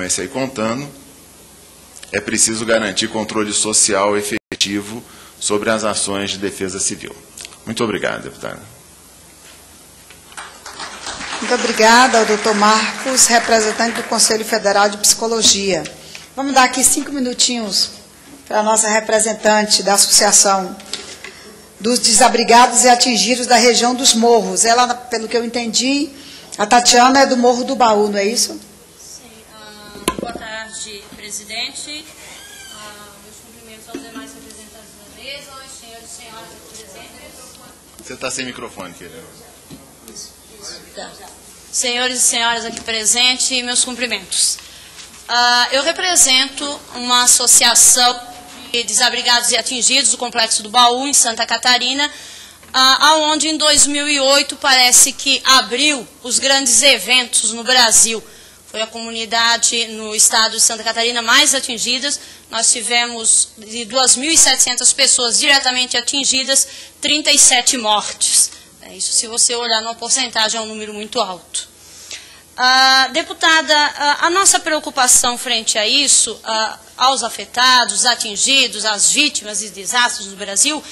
vai sair contando, é preciso garantir controle social efetivo sobre as ações de defesa civil. Muito obrigado, deputada. Muito obrigada ao doutor Marcos, representante do Conselho Federal de Psicologia. Vamos dar aqui 5 minutinhos para a nossa representante da Associação dos Desabrigados e Atingidos da região dos Morros. Ela, pelo que eu entendi, a Tatiana é do Morro do Baú, não é isso? Sim. Boa tarde, presidente. Meus cumprimentos aos demais representantes da mesa, aos senhores e senhoras aqui presentes. Você está sem microfone, querida. Tá. Senhores e senhoras aqui presentes, meus cumprimentos. Eu represento uma associação de desabrigados e atingidos do Complexo do Baú, em Santa Catarina, onde em 2008 parece que abriu os grandes eventos no Brasil. Foi a comunidade no estado de Santa Catarina mais atingida. Nós tivemos de 2.700 pessoas diretamente atingidas, 37 mortes. Isso, se você olhar na porcentagem, é um número muito alto. Deputada, a nossa preocupação frente a isso, aos afetados, atingidos, às vítimas de desastres no Brasil,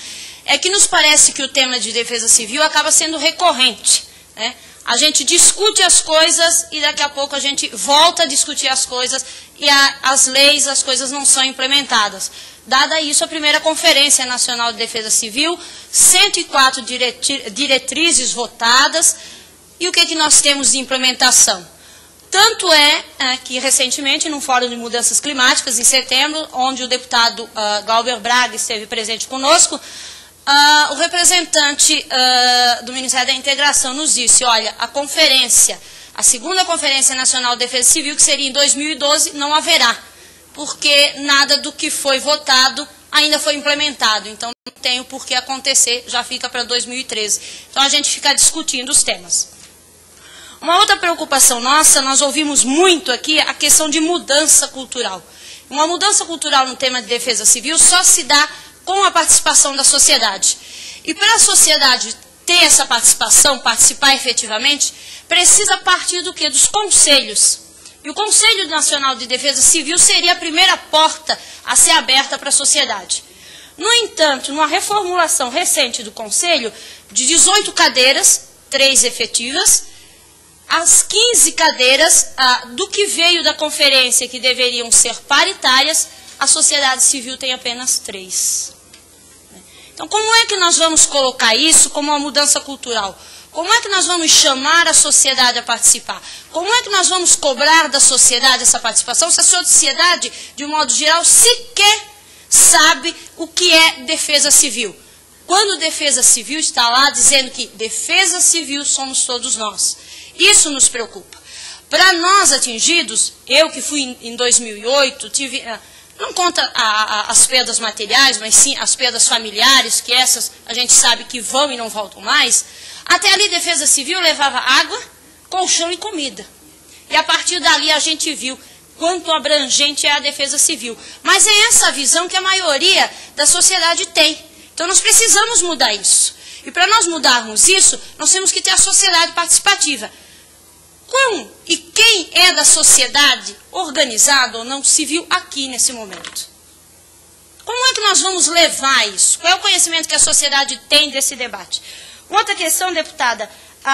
é que nos parece que o tema de defesa civil acaba sendo recorrente, né? A gente discute as coisas e daqui a pouco a gente volta a discutir as coisas e as leis, as coisas não são implementadas. Dada isso, a primeira Conferência Nacional de Defesa Civil, 104 diretrizes votadas, e o que nós temos de implementação? Tanto é que recentemente, num fórum de mudanças climáticas, em setembro, onde o deputado Glauber Braga esteve presente conosco, o representante do Ministério da Integração nos disse, olha, a segunda Conferência Nacional de Defesa Civil, que seria em 2012, não haverá, porque nada do que foi votado ainda foi implementado, então não tem o porquê acontecer, já fica para 2013. Então a gente fica discutindo os temas. Uma outra preocupação nossa, nós ouvimos muito aqui a questão de mudança cultural. Uma mudança cultural no tema de defesa civil só se dá com a participação da sociedade. E para a sociedade ter essa participação, participar efetivamente, precisa partir do quê? Dos conselhos. E o Conselho Nacional de Defesa Civil seria a primeira porta a ser aberta para a sociedade. No entanto, numa reformulação recente do Conselho, de 18 cadeiras, 3 efetivas, as 15 cadeiras do que veio da conferência, que deveriam ser paritárias, a sociedade civil tem apenas 3. Então, como é que nós vamos colocar isso como uma mudança cultural? Como é que nós vamos chamar a sociedade a participar? Como é que nós vamos cobrar da sociedade essa participação, se a sociedade, de um modo geral, sequer sabe o que é defesa civil? Quando defesa civil está lá dizendo que defesa civil somos todos nós. Isso nos preocupa. Para nós atingidos, eu que fui em 2008, tive... Não conta as perdas materiais, mas sim as perdas familiares, que essas a gente sabe que vão e não voltam mais. Até ali, Defesa Civil levava água, colchão e comida. E a partir dali a gente viu quanto abrangente é a Defesa Civil. Mas é essa visão que a maioria da sociedade tem. Então nós precisamos mudar isso. E para nós mudarmos isso, nós temos que ter a sociedade participativa. Como e quem é da sociedade organizada ou não civil aqui nesse momento? Como é que nós vamos levar isso? Qual é o conhecimento que a sociedade tem desse debate? Outra questão, deputada,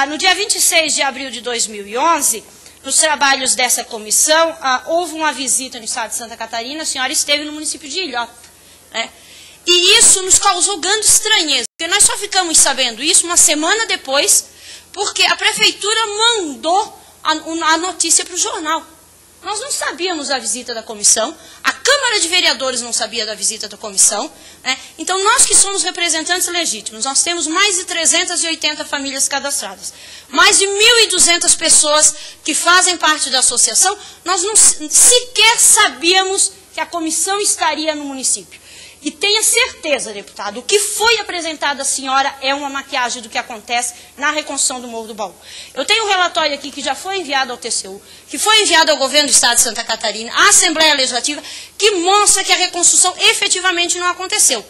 no dia 26 de abril de 2011, nos trabalhos dessa comissão, houve uma visita no estado de Santa Catarina, a senhora esteve no município de Ilhota, né? E isso nos causou grande estranheza, porque nós só ficamos sabendo isso uma semana depois, porque a prefeitura mandou a notícia para o jornal. Nós não sabíamos da visita da comissão, a Câmara de Vereadores não sabia da visita da comissão, né? Então nós que somos representantes legítimos, nós temos mais de 380 famílias cadastradas, mais de 1.200 pessoas que fazem parte da associação, nós não sequer sabíamos que a comissão estaria no município. E tenha certeza, deputado, o que foi apresentado à senhora é uma maquiagem do que acontece na reconstrução do Morro do Baú. Eu tenho um relatório aqui que já foi enviado ao TCU, que foi enviado ao governo do estado de Santa Catarina, à Assembleia Legislativa, que mostra que a reconstrução efetivamente não aconteceu.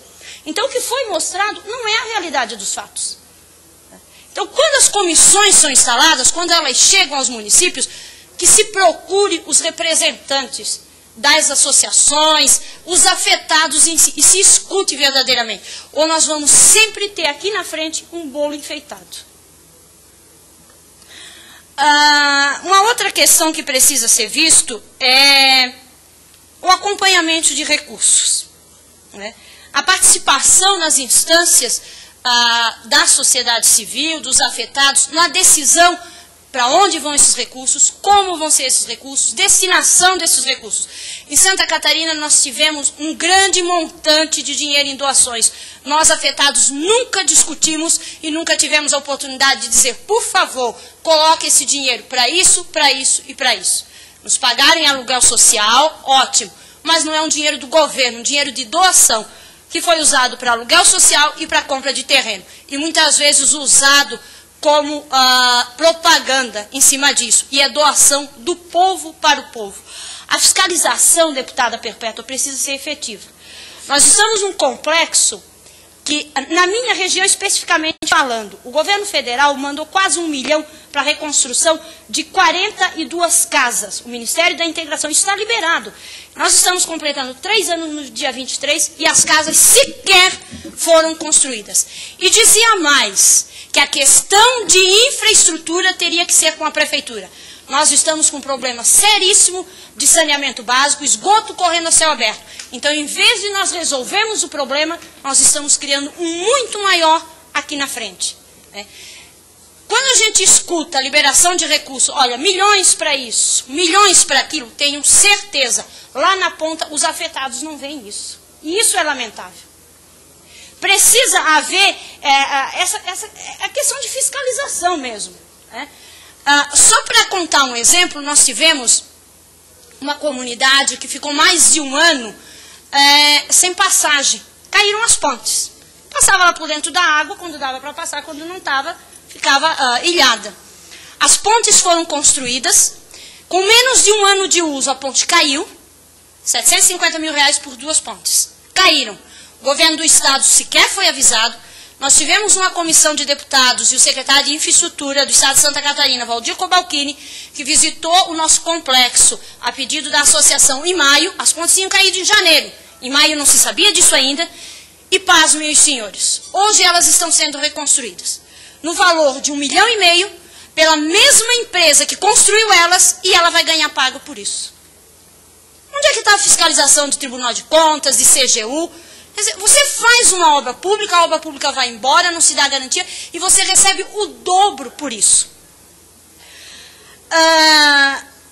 Então, o que foi mostrado não é a realidade dos fatos. Então, quando as comissões são instaladas, quando elas chegam aos municípios, que se procure os representantes das associações, os afetados em si, e se escute verdadeiramente. Ou nós vamos sempre ter aqui na frente um bolo enfeitado. Uma outra questão que precisa ser visto é o acompanhamento de recursos, né? A participação nas instâncias da sociedade civil, dos afetados, na decisão para onde vão esses recursos, como vão ser esses recursos, destinação desses recursos. Em Santa Catarina nós tivemos um grande montante de dinheiro em doações. Nós, afetados, nunca discutimos e nunca tivemos a oportunidade de dizer, por favor, coloque esse dinheiro para isso e para isso. Nos pagarem aluguel social, ótimo, mas não é um dinheiro do governo, um dinheiro de doação, que foi usado para aluguel social e para compra de terreno. E muitas vezes usado como propaganda em cima disso. E é doação do povo para o povo. A fiscalização, deputada Perpétua, precisa ser efetiva. Nós estamos num complexo que, na minha região especificamente falando, o governo federal mandou quase 1 milhão para a reconstrução de 42 casas. O Ministério da Integração, isso está liberado. Nós estamos completando 3 anos no dia 23 e as casas sequer foram construídas. E dizia mais, que a questão de infraestrutura teria que ser com a prefeitura. Nós estamos com um problema seríssimo de saneamento básico, esgoto correndo a céu aberto. Então, em vez de nós resolvermos o problema, nós estamos criando um muito maior aqui na frente, né? Quando a gente escuta a liberação de recursos, olha, milhões para isso, milhões para aquilo, tenho certeza, lá na ponta os afetados não veem isso. E isso é lamentável. Precisa haver a questão de fiscalização mesmo, né? Só para contar um exemplo, nós tivemos uma comunidade que ficou mais de 1 ano sem passagem. Caíram as pontes. Passava lá por dentro da água, quando dava para passar, quando não estava, ficava ilhada. As pontes foram construídas, com menos de 1 ano de uso a ponte caiu, 750 mil reais por 2 pontes. Caíram. O governo do estado sequer foi avisado. Nós tivemos uma comissão de deputados e o secretário de Infraestrutura do estado de Santa Catarina, Valdir Cobalcini, que visitou o nosso complexo a pedido da associação em maio. As pontes tinham caído em janeiro. Em maio não se sabia disso ainda. E pasmem os senhores, hoje elas estão sendo reconstruídas no valor de 1,5 milhão pela mesma empresa que construiu elas e ela vai ganhar pago por isso. Onde é que está a fiscalização de Tribunal de Contas, de CGU? Quer dizer, você faz uma obra pública, a obra pública vai embora, não se dá garantia e você recebe o dobro por isso.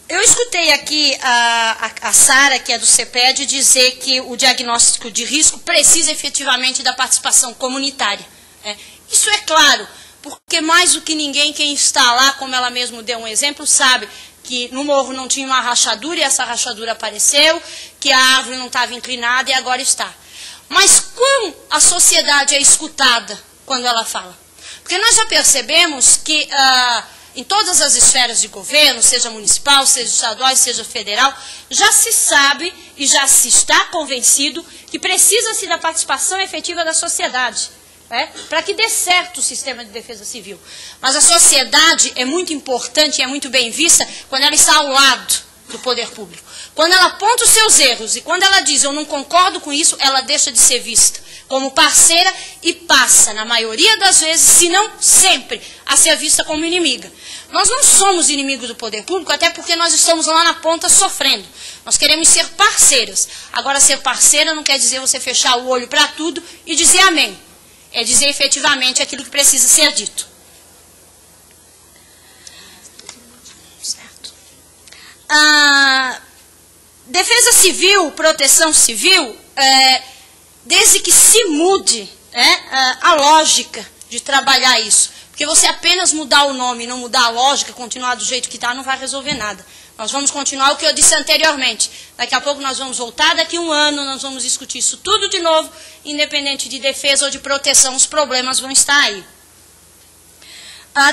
Eu escutei aqui a Sara, que é do CEPED, dizer que o diagnóstico de risco precisa efetivamente da participação comunitária, né? Isso é claro, porque mais do que ninguém, quem está lá, como ela mesma deu um exemplo, sabe que no morro não tinha uma rachadura e essa rachadura apareceu, que a árvore não estava inclinada e agora está. Mas como a sociedade é escutada quando ela fala? Porque nós já percebemos que em todas as esferas de governo, seja municipal, seja estadual, seja federal, já se sabe e já se está convencido que precisa-se da participação efetiva da sociedade, né, para que dê certo o sistema de defesa civil. Mas a sociedade é muito importante e é muito bem vista quando ela está ao lado do poder público. Quando ela aponta os seus erros e quando ela diz eu não concordo com isso, ela deixa de ser vista como parceira e passa, na maioria das vezes, se não sempre, a ser vista como inimiga. Nós não somos inimigos do poder público, até porque nós estamos lá na ponta sofrendo. Nós queremos ser parceiras. Agora, ser parceira não quer dizer você fechar o olho para tudo e dizer amém. É dizer efetivamente aquilo que precisa ser dito. Certo. Defesa civil, proteção civil, desde que se mude a lógica de trabalhar isso. Porque você apenas mudar o nome e não mudar a lógica, continuar do jeito que está, não vai resolver nada. Nós vamos continuar o que eu disse anteriormente. Daqui a pouco nós vamos voltar, daqui a 1 ano nós vamos discutir isso tudo de novo, independente de defesa ou de proteção, os problemas vão estar aí.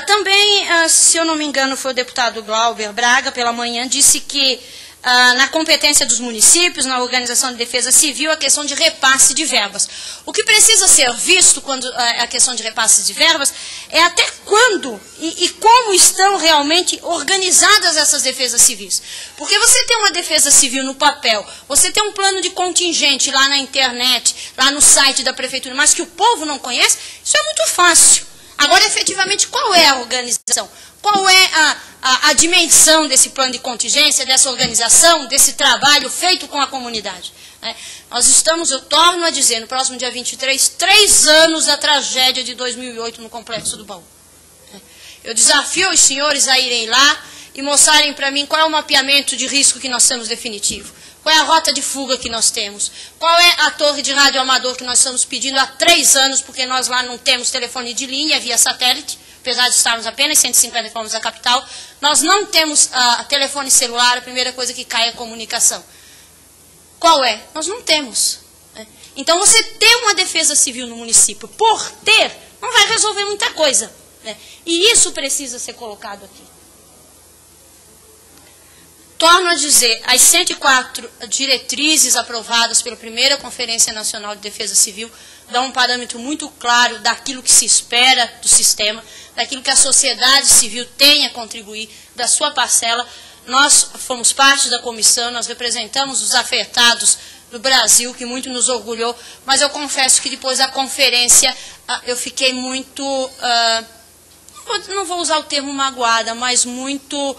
Também, se eu não me engano, foi o deputado Glauber Braga, pela manhã, disse que na competência dos municípios, na organização de defesa civil, a questão de repasse de verbas. O que precisa ser visto quando a questão de repasse de verbas é até quando e como estão realmente organizadas essas defesas civis. Porque você tem uma defesa civil no papel, você tem um plano de contingente lá na internet, lá no site da prefeitura, mas que o povo não conhece, isso é muito fácil. Agora, efetivamente, qual é a organização? Qual é a dimensão desse plano de contingência, dessa organização, desse trabalho feito com a comunidade? Nós estamos, eu torno a dizer, no próximo dia 23, 3 anos da tragédia de 2008 no Complexo do Baú. Eu desafio os senhores a irem lá e mostrarem para mim qual é o mapeamento de risco que nós temos definitivo. Qual é a rota de fuga que nós temos? Qual é a torre de rádio amador que nós estamos pedindo há 3 anos, porque nós lá não temos telefone de linha via satélite, apesar de estarmos apenas 150 km da capital, nós não temos telefone celular, a primeira coisa que cai é a comunicação. Qual é? Nós não temos. Então, você ter uma defesa civil no município, por ter, não vai resolver muita coisa. E isso precisa ser colocado aqui. Torno a dizer, as 104 diretrizes aprovadas pela primeira Conferência Nacional de Defesa Civil dão um parâmetro muito claro daquilo que se espera do sistema, daquilo que a sociedade civil tem a contribuir, da sua parcela. Nós fomos parte da comissão, nós representamos os afetados do Brasil, que muito nos orgulhou, mas eu confesso que depois da conferência eu fiquei muito, não vou usar o termo magoada, mas muito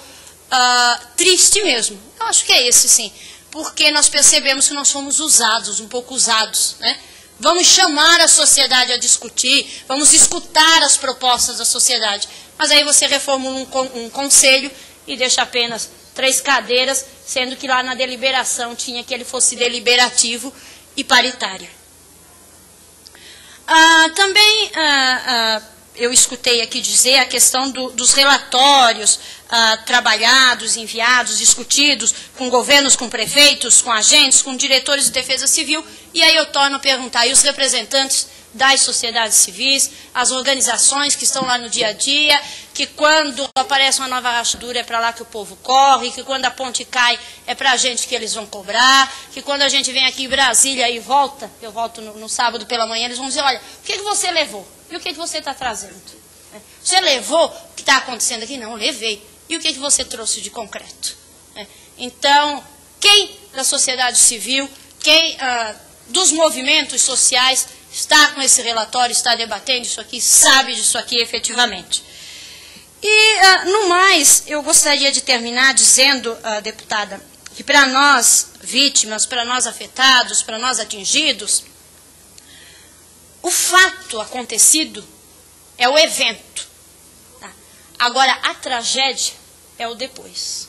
triste mesmo. Eu acho que é esse, sim, porque nós percebemos que nós fomos usados, um pouco usados, né? Vamos chamar a sociedade a discutir, vamos escutar as propostas da sociedade, mas aí você reformula um conselho e deixa apenas 3 cadeiras, sendo que lá na deliberação tinha que ele fosse deliberativo e paritário. Também eu escutei aqui dizer a questão dos relatórios trabalhados, enviados, discutidos com governos, com prefeitos, com agentes, com diretores de defesa civil, e aí eu torno a perguntar, e os representantes das sociedades civis, as organizações que estão lá no dia a dia, que quando aparece uma nova rachadura é para lá que o povo corre, que quando a ponte cai é para a gente que eles vão cobrar, que quando a gente vem aqui em Brasília e volta, eu volto no sábado pela manhã, eles vão dizer, olha, o que você levou? E o que você está trazendo? Você levou o que está acontecendo aqui? Não, levei. E o que você trouxe de concreto? Então, quem da sociedade civil, quem dos movimentos sociais está com esse relatório, está debatendo isso aqui, sabe disso aqui efetivamente. E, no mais, eu gostaria de terminar dizendo, deputada, que para nós vítimas, para nós afetados, para nós atingidos, o fato acontecido é o evento. Tá? Agora, a tragédia é o depois.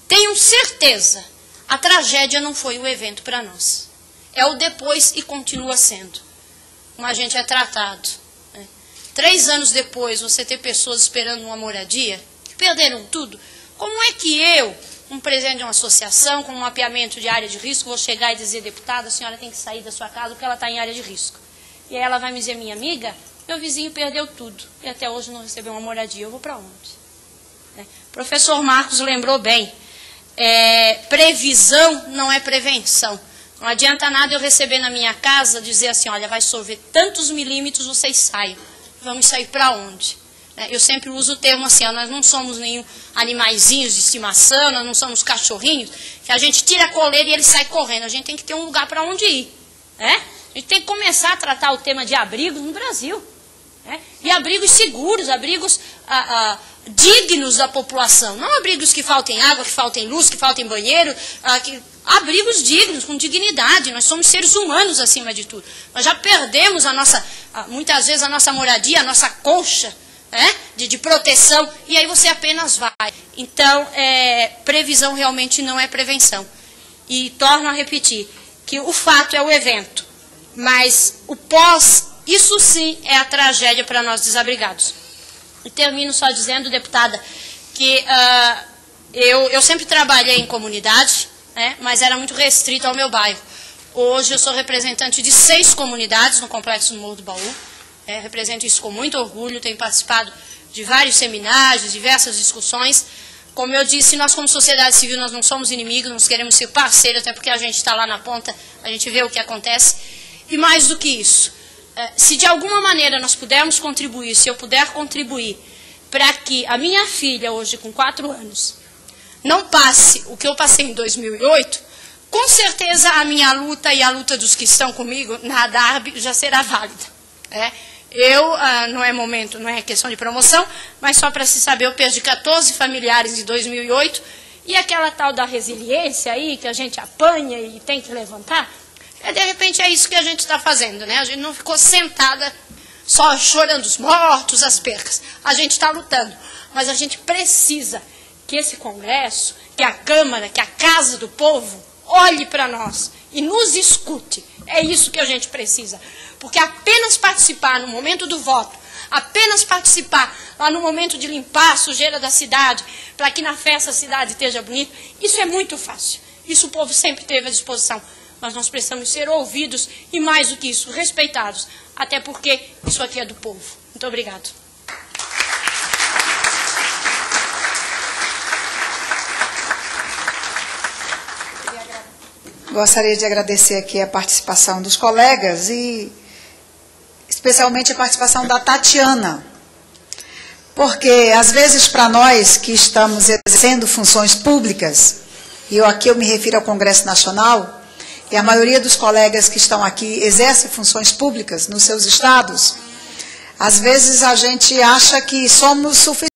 Tenho certeza, a tragédia não foi o evento para nós. É o depois e continua sendo. Como a gente é tratado. 3 anos depois, você ter pessoas esperando uma moradia, que perderam tudo. Como é que eu, um presidente de uma associação, com um mapeamento de área de risco, vou chegar e dizer, deputada, a senhora tem que sair da sua casa porque ela está em área de risco. E aí ela vai me dizer, minha amiga, meu vizinho perdeu tudo e até hoje não recebeu uma moradia, eu vou para onde? O professor Marcos lembrou bem, previsão não é prevenção. Não adianta nada eu receber na minha casa, dizer assim, olha, vai chover tantos milímetros, vocês saiam. Vamos sair para onde? Eu sempre uso o termo assim, nós não somos nenhum animaizinhos de estimação, nós não somos cachorrinhos, que a gente tira a coleira e ele sai correndo. A gente tem que ter um lugar para onde ir. A gente tem que começar a tratar o tema de abrigos no Brasil. E abrigos seguros, abrigos dignos da população. Não abrigos que faltem água, que faltem luz, que faltem banheiro, abrigos dignos, com dignidade. Nós somos seres humanos acima de tudo. Nós já perdemos muitas vezes a nossa moradia, a nossa colcha de proteção, e aí você apenas vai. Então, previsão realmente não é prevenção. E torno a repetir, que o fato é o evento, mas o pós, isso sim é a tragédia para nós desabrigados. E termino só dizendo, deputada, que eu sempre trabalhei em comunidade, mas era muito restrito ao meu bairro. Hoje eu sou representante de 6 comunidades no Complexo do Morro do Baú. Represento isso com muito orgulho, tenho participado de vários seminários, diversas discussões, Como eu disse, nós como sociedade civil, nós não somos inimigos, nós queremos ser parceiros, até porque a gente está lá na ponta, a gente vê o que acontece. E mais do que isso, se de alguma maneira nós pudermos contribuir, se eu puder contribuir para que a minha filha, hoje com 4 anos, não passe o que eu passei em 2008, com certeza a minha luta e a luta dos que estão comigo na ADARB já será válida. Não é momento, não é questão de promoção, mas só para se saber, eu perdi 14 familiares em 2008, e aquela tal da resiliência aí, que a gente apanha e tem que levantar, de repente é isso que a gente está fazendo, né? A gente não ficou sentada só chorando os mortos, as percas. A gente está lutando, mas a gente precisa que esse Congresso, que a Câmara, que a Casa do Povo, olhe para nós e nos escute. É isso que a gente precisa. Porque apenas participar no momento do voto, apenas participar lá no momento de limpar a sujeira da cidade, para que na festa a cidade esteja bonita, isso é muito fácil. Isso o povo sempre teve à disposição. Mas nós precisamos ser ouvidos e, mais do que isso, respeitados. Até porque isso aqui é do povo. Muito obrigado. Gostaria de agradecer aqui a participação dos colegas e especialmente a participação da Tatiana, porque às vezes para nós que estamos exercendo funções públicas, e aqui eu me refiro ao Congresso Nacional, e a maioria dos colegas que estão aqui exerce funções públicas nos seus estados, às vezes a gente acha que somos suficientes